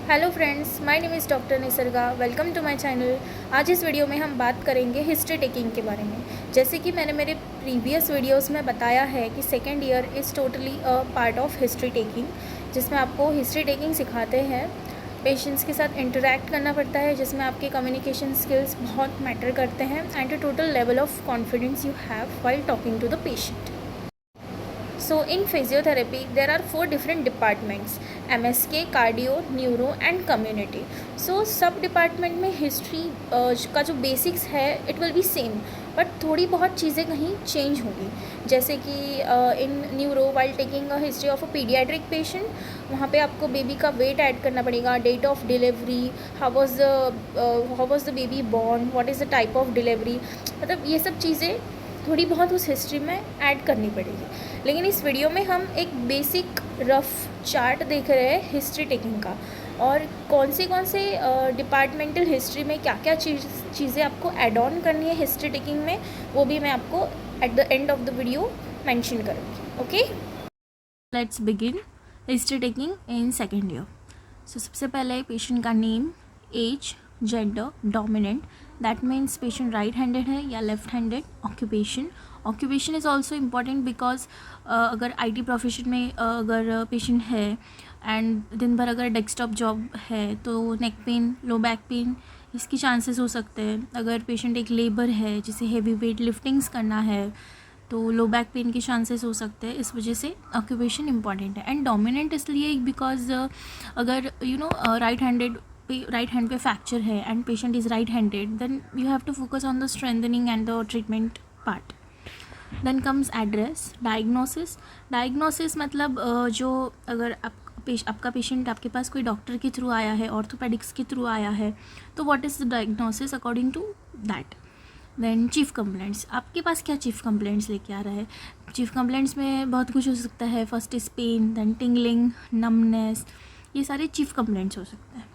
Hello friends, my name is doctor Nisarga. Welcome to my channel. आज इस video में हम बात करेंगे हिस्ट्री टेकिंग के बारे में। जैसे कि मैंने मेरे प्रीवियस वीडियोस में बताया है कि second year is totally a part of history taking, जिसमें आपको हिस्ट्री टेकिंग सिखाते हैं। पेशेंट्स के साथ इंटरेक्ट करना पड़ता है, जिसमें आपके कम्युनिकेशन स्किल्स बहुत मैटर करते हैं and the total level of confidence you have while talking to the patient. So in physiotherapy there are 4 different departments: MSK, cardio, neuro and community. So सब डिपार्टमेंट में हिस्ट्री का जो basics है it will be same, but थोड़ी बहुत चीज़ें कहीं change होंगी। जैसे कि in neuro while taking a history of a paediatric patient, वहाँ पे आपको बेबी का वेट ऐड करना पड़ेगा, date of delivery, how was the baby born, what is the type of delivery, मतलब ये सब चीज़ें थोड़ी बहुत उस हिस्ट्री में ऐड करनी पड़ेगी। लेकिन इस वीडियो में हम एक बेसिक रफ चार्ट देख रहे हैं हिस्ट्री टेकिंग का, और कौन से डिपार्टमेंटल हिस्ट्री में क्या क्या चीज़ें आपको ऐड ऑन करनी है हिस्ट्री टेकिंग में, वो भी मैं आपको at the end of the video mention करूँगी। Okay, let's begin history taking in second year. So सबसे पहले पेशेंट का name, age, gender, dominant, that means patient right handed है या left handed, occupation is also important because अगर IT profession में अगर patient है एंड दिन भर अगर डेस्कटॉप जॉब है तो नेक पेन, लो बैक पेन, इसकी चांसेस हो सकते हैं। अगर पेशेंट एक लेबर है जिसे हेवी वेट लिफ्टिंग्स करना है तो लो बैक पेन के चांसेस हो सकते हैं। इस वजह से ऑक्यूपेशन इंपॉर्टेंट है। एंड डोमिनेंट इसलिए बिकॉज अगर राइट हैंड पे फ्रैक्चर है and patient is right handed, then you have to focus on the strengthening and the treatment part. Then comes address, diagnosis मतलब जो अगर आपका पेशेंट आपके पास कोई डॉक्टर के थ्रू आया है, ऑर्थोपेडिक्स के थ्रू आया है, तो what is the diagnosis according to that. Then chief complaints, आपके पास क्या चीफ कंप्लेंट्स लेके आ रहा है। चीफ कंप्लेंट्स में बहुत कुछ हो सकता है। First is pain, then tingling, numbness, ये सारे चीफ कंप्लेंट्स हो सकते हैं।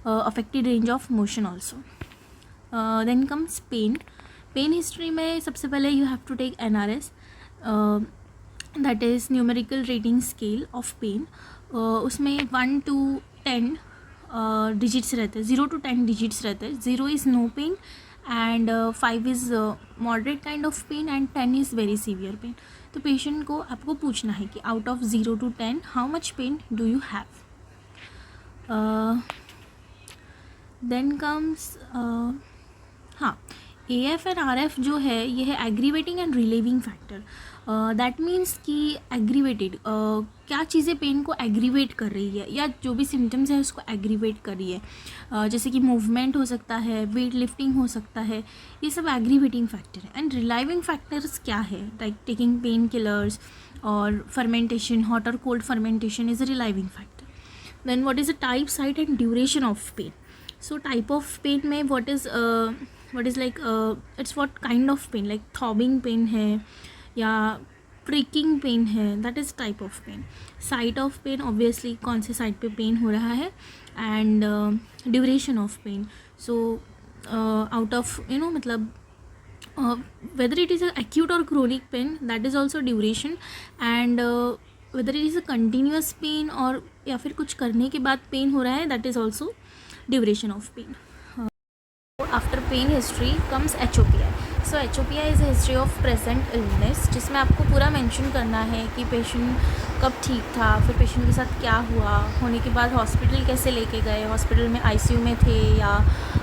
Affected range of motion also. Then comes pain history में सबसे पहले you have to take NRS, that is numerical rating scale of pain. उसमें 1 to 10 डिजिट्स रहते हैं, 0 to 10 डिजिट्स रहते हैं। 0 is no pain and 5 is moderate kind of pain and 10 is very severe pain. तो patient को आपको पूछना है कि out of 0 to 10 how much pain do you have. Then comes हाँ, AF एंड RF जो है ये है aggravating and relieving factor. That means कि एग्रीवेटेड क्या चीज़ें पेन को एग्रीवेट कर रही है या जो भी सिम्टम्स है उसको एग्रीवेट कर रही है। जैसे कि मूवमेंट हो सकता है, वेट लिफ्टिंग हो सकता है, ये सब एग्रीवेटिंग फैक्टर है। एंड रिलाइविंग फैक्टर्स क्या है, लाइक टेकिंग पेन किलर्स और फर्मेंटेशन, हॉट और cold fermentation is a relieving factor. Then what is the type, site and duration of pain. So type of pain में what is like it's what kind of pain, like throbbing pain है या pricking pain है, that is type of pain. Site of pain obviously कौन से side पे pain हो रहा है, and duration of pain. So out of मतलब whether it is a acute or chronic pain, that is also duration, and whether it is a continuous pain और या फिर कुछ करने के बाद पेन हो रहा है, that is also duration of pain. After pain history comes HOPI. So HOPI is a history of present illness, जिसमें आपको पूरा मेंशन करना है कि पेशेंट कब ठीक था, फिर पेशेंट के साथ क्या हुआ, होने के बाद हॉस्पिटल कैसे लेके गए, हॉस्पिटल में ICU में थे या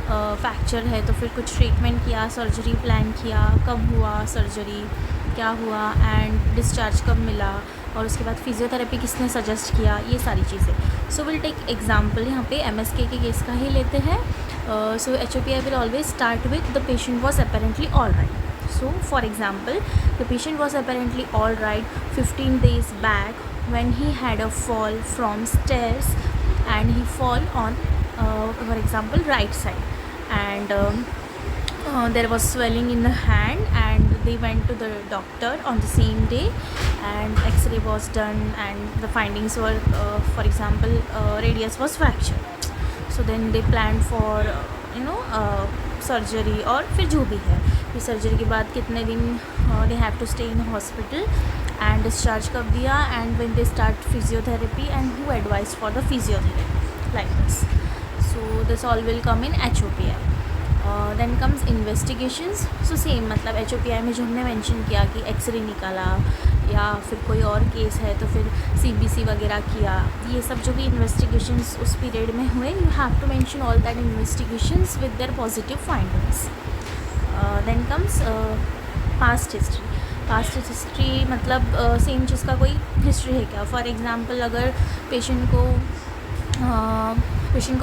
फ्रैक्चर है तो फिर कुछ ट्रीटमेंट किया, सर्जरी प्लान किया, कब हुआ सर्जरी, क्या हुआ, एंड डिस्चार्ज कब मिला, और उसके बाद फिजियोथेरेपी किसने सजेस्ट किया, ये सारी चीज़ें। सो विल टेक एग्जांपल, यहाँ पे MSK के केस का ही लेते हैं। सो HOPI will always start with the patient was apparently all right. So for example, the patient was apparently all right 15 days back when he had a fall from stairs and he fall on for example right side, and there was swelling in the hand and they went to the doctor on the same day and X-ray was done and the findings were for example radius was fractured. So then they planned for surgery, और फिर जो भी है फिर surgery के बाद कितने दिन they have to stay in hospital and discharge कब दिया, and when they start physiotherapy and who advise for the physiotherapy, like this. This all will come in HOPI. Then comes investigations. So same मतलब HOPI में जो हमने mention किया कि x ray निकाला या फिर कोई और केस है तो फिर CBC वगैरह किया, ये सब जो भी इन्वेस्टिगेशंस उस पीरियड में हुए, you have to mention all that investigations with their positive findings. Then comes past history. Past history मतलब सेम चीज़ का कोई हिस्ट्री है क्या. फॉर एग्ज़ाम्पल अगर पेशेंट को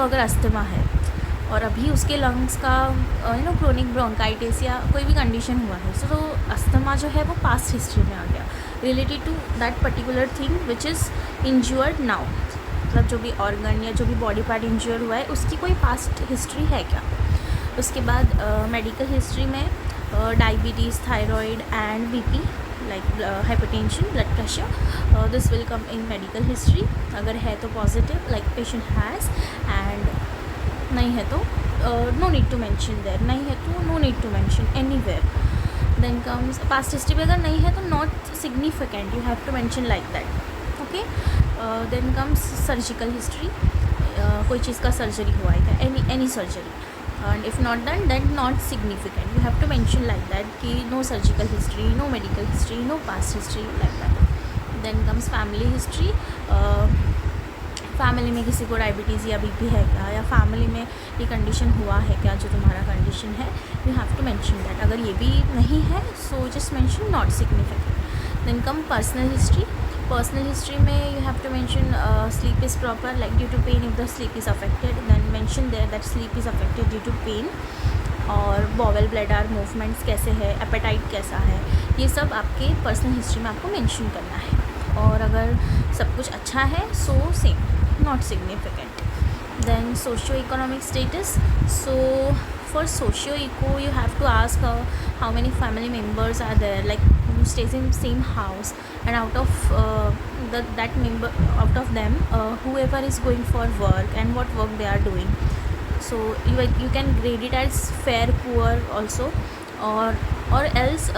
अगर अस्थमा है और अभी उसके लंग्स का क्रोनिक ब्रोंकाइटिस या कोई भी कंडीशन हुआ है, सो तो अस्थमा जो है वो पास्ट हिस्ट्री में आ गया related to that particular thing which is injured now. मतलब जो भी ऑर्गन या जो भी बॉडी पार्ट इंज्योर हुआ है उसकी कोई पास्ट हिस्ट्री है क्या. उसके बाद मेडिकल हिस्ट्री में diabetes, thyroid and BP like hypertension, blood pressure, this will come in medical history. अगर है तो positive like patient has, and नहीं है तो no need to mention there. नहीं है तो no need to mention anywhere. Then comes past history में अगर नहीं है तो not significant, you have to mention like that. Okay. Then comes surgical history. कोई चीज़ का सर्जरी हुआ है क्या, any surgery, and if not done then not significant, you have to mention like that कि no surgical history, no medical history, no past history, like that. Then comes family history. Family में किसी को diabetes या BP है क्या, या family में ये कंडीशन हुआ है क्या जो तुम्हारा कंडीशन है, you have to mention that. अगर ये भी नहीं है so just mention not significant. Then come personal history. Personal history में you have to mention sleep is proper like due to pain if the sleep is affected, then mention there that sleep is affected due to pain. और bowel bladder movements कैसे है, apatite कैसा है, ये सब आपके personal history में आपको मेंशन करना है. और अगर सब कुछ अच्छा है so same, not significant. Then socio economic status. So for socio-eco you have to ask how many family members are there, like who stays in same house, and out of out of them whoever is going for work and what work they are doing. So you can grade it as fair, poor also, or else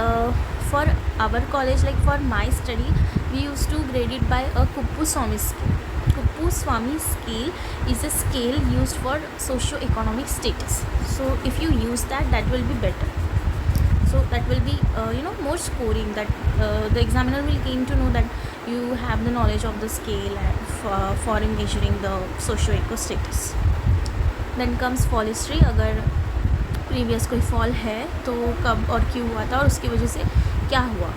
for our college, like for my study, we used to grade it by a Kuppuswamy scale. Kuppuswamy scale is a scale used for socio-economic status. So if you use that will be better. So that will be more scoring, that the examiner will came to know that you have the knowledge of the scale for measuring the socio-eco status. Then comes fall history. अगर previous कोई fall है तो कब और क्यों हुआ था और उसकी वजह से क्या हुआ,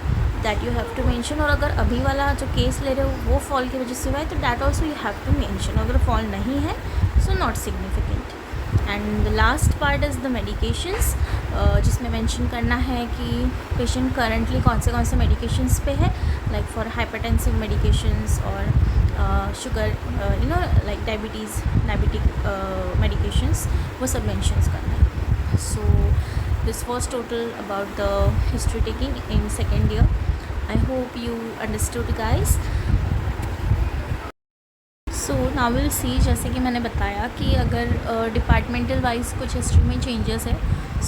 that you have to mention. और अगर अभी वाला जो केस ले रहे हो वो फॉल की वजह से हुआ है तो that also you have to mention. अगर फॉल नहीं है so not significant. And the last part is the medications, जिसमें मेंशन करना है कि पेशेंट करंटली कौन से मेडिकेशंस पे है, लाइक फॉर हाइपरटेंसिव मेडिकेशंस और शुगर लाइक डायबिटिक मेडिकेशंस, वो सब मेंशंस करना है. So this was total about the history taking in second year. I hope you understood guys. So now we'll see, जैसे कि मैंने बताया कि अगर डिपार्टमेंटल वाइज कुछ हिस्ट्री में चेंजेस है,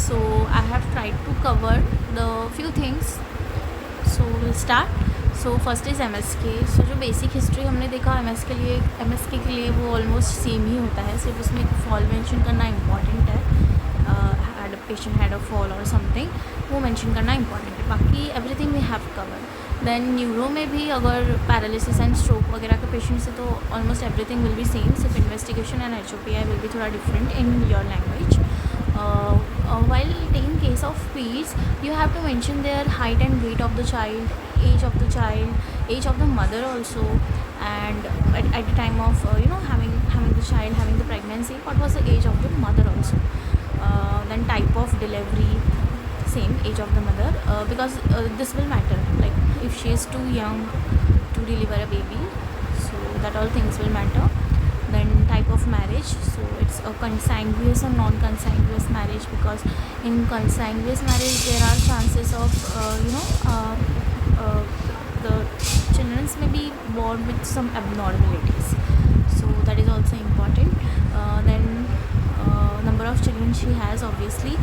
so I have tried to cover the few things. So we'll start. So first is MSK. So जो बेसिक हिस्ट्री हमने देखा MSK के लिए वो ऑलमोस्ट सेम ही होता है, सिर्फ उसमें फॉल मेंशन करना इम्पॉर्टेंट है. पेशेंट हैड अ फॉल और समथिंग, वो मेंशन करना इंपॉर्टेंट है. बाकी everything we have cover. Then neuro में भी अगर पैरालिसिस एंड स्ट्रोक वगैरह के पेशेंट्स है तो almost everything will be same, सिर्फ investigation and HOPI will be थोड़ा different in your language. while taking case of peds, you have to mention their height and weight of the child, age of the child, age of the mother also, and at the time of having the child, having the pregnancy, what was the age of the mother also. Then type of delivery, same age of the mother, because this will matter, like if she is too young to deliver a baby, so that all things will matter. Then type of marriage, so it's a consanguineous or non-consanguineous marriage, because in consanguineous marriage there are chances of the children may be born with some abnormalities, so that is also important. Then number of children she has obviously,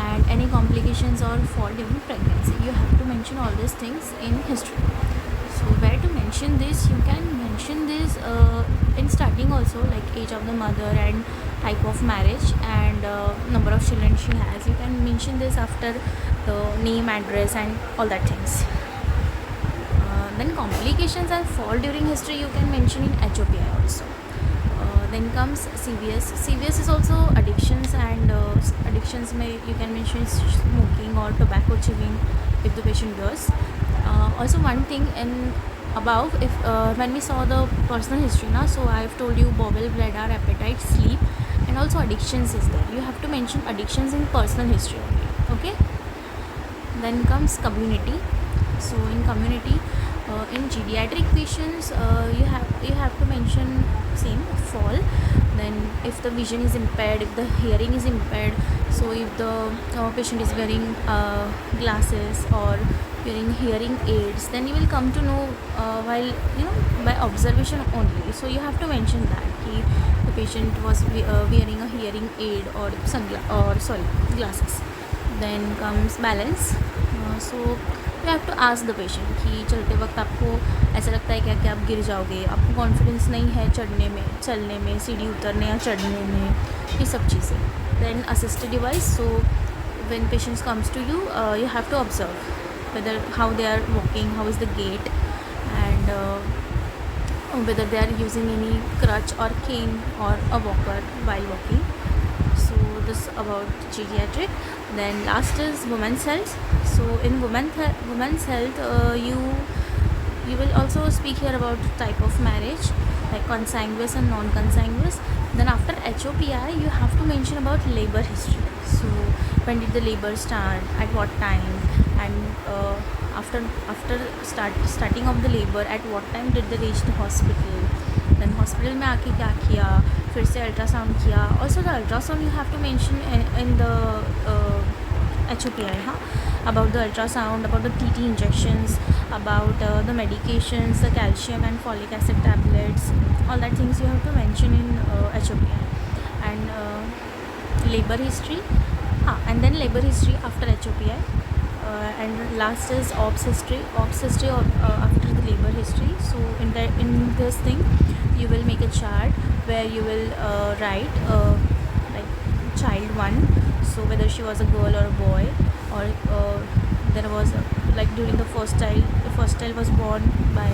and any complications or fall during pregnancy, you have to mention all these things in history. So where to mention this, you can mention this in starting also, like age of the mother and type of marriage, and number of children she has. You can mention this after the name, address, and all that things. Then complications and fall during history you can mention in HOPI also. Then comes CVS. CVS is also addictions, and addictions may you can mention smoking or tobacco chewing if the patient does. Also one thing in above, if when we saw the personal history now, so I have told you bowel, bladder, appetite, sleep, and also addictions is there. You have to mention addictions in personal history only. Okay. Then comes community. So in community, in geriatric patients, you have to mention same fall. Then if the vision is impaired, if the hearing is impaired, so if the patient is wearing glasses or wearing hearing aids, then you will come to know while by observation only. So you have to mention that the patient was wearing a hearing aid or glasses. Then comes balance. So you have to ask the patient कि चलते वक्त आपको ऐसा लगता है क्या कि आप गिर जाओगे, आपको कॉन्फिडेंस नहीं है चढ़ने में, चलने में, सीढ़ी उतरने या चढ़ने में, ये सब चीज़ें. Then assisted device. So when patients comes to you, you have to observe whether how they are walking, how is the gait, and whether they are using any crutch or cane or a walker while walking. So this about geriatric. Then last is women's health. So in women's health, you will also speak here about type of marriage like consanguous and non-consanguous. Then after HOPI you have to mention about labor history. So when did the labor start, at what time, and after starting of the labor, at what time did they reach the hospital. Then hospital में आके क्या किया, फिर से ultrasound किया. Also the ultrasound you have to mention in the HOPI, about the ultrasound, about the TT injections, about the medications, the calcium and folic acid tablets, all that things you have to mention in HOPI. And labor history, and then labor history after HOPI. And last is OBS history. OBS history after the labor history. So in this thing you will make a chart where you will write like child 1, so whether she was a girl or a boy, or there was like during the first child was born by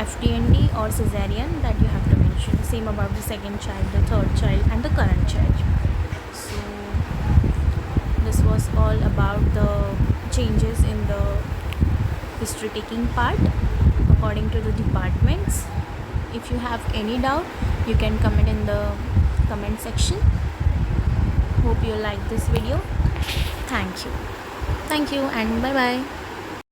FTND or cesarean, that you have to mention. Same about the second child, the third child, and the current child. So this was all about the changes in the history taking part according to the departments. If you have any doubt, you can comment in the comment section. Hope you like this video. Thank you and bye bye.